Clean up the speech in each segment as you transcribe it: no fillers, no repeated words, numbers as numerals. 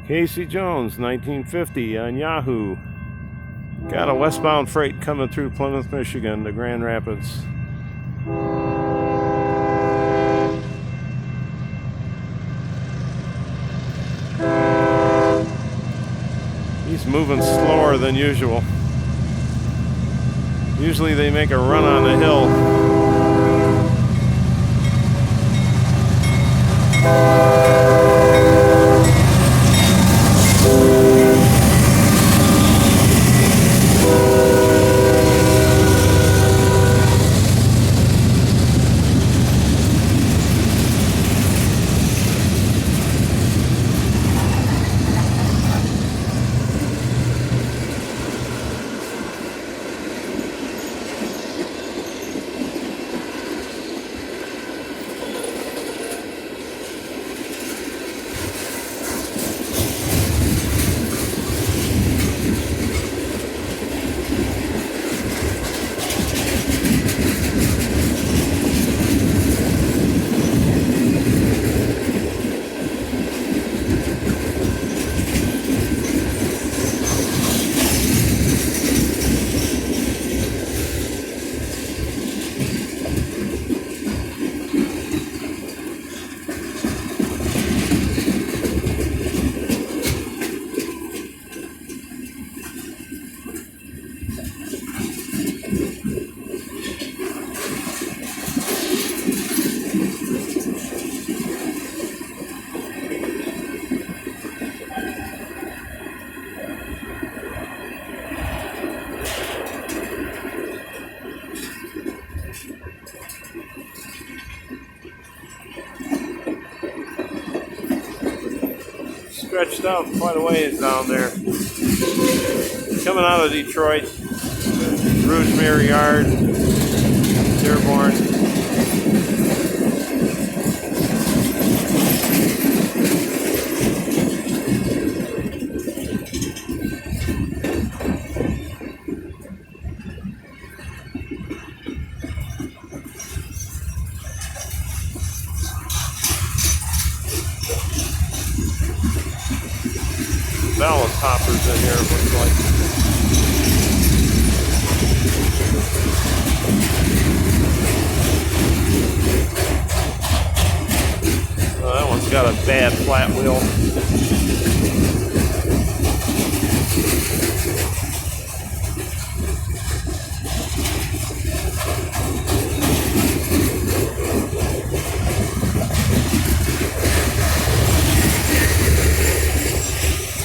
Casey Jones, 1950 on Yahoo. Got a westbound freight coming through Plymouth, Michigan to Grand Rapids. He's moving slower than usual. Usually they make a run on the hill. Stretched out quite a ways down there. Coming out of Detroit, Rougemere Yard, Dearborn. Ballast hoppers in here, it looks like. Oh, that one's got a bad flat wheel.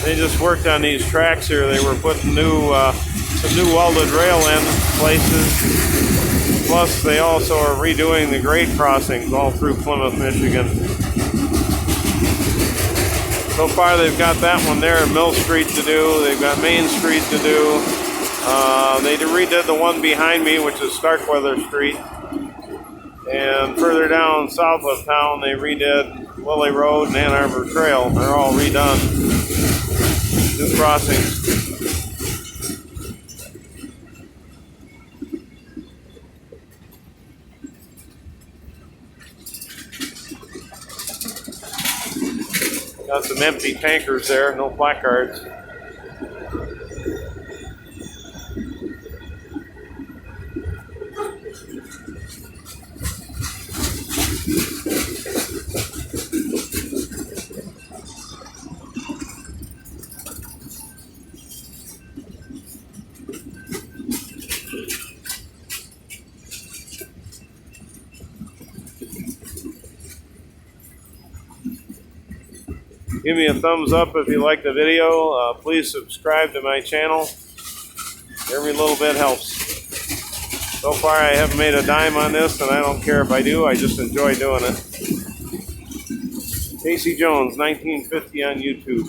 They just worked on these tracks here. They were putting some new welded rail in places. Plus, they also are redoing the grade crossings all through Plymouth, Michigan. So far, they've got that one there, Mill Street to do. They've got Main Street to do. They redid the one behind me, which is Starkweather Street. And further down south of town, they redid Lily Road and Ann Arbor Trail. They're all redone. New crossings. Got some empty tankers there, no placards. Give me a thumbs up if you like the video. Please subscribe to my channel. Every little bit helps. So far I haven't made a dime on this, and I don't care if I do. I just enjoy doing it. Casey Jones, 1950 on YouTube.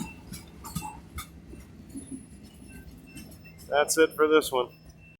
That's it for this one.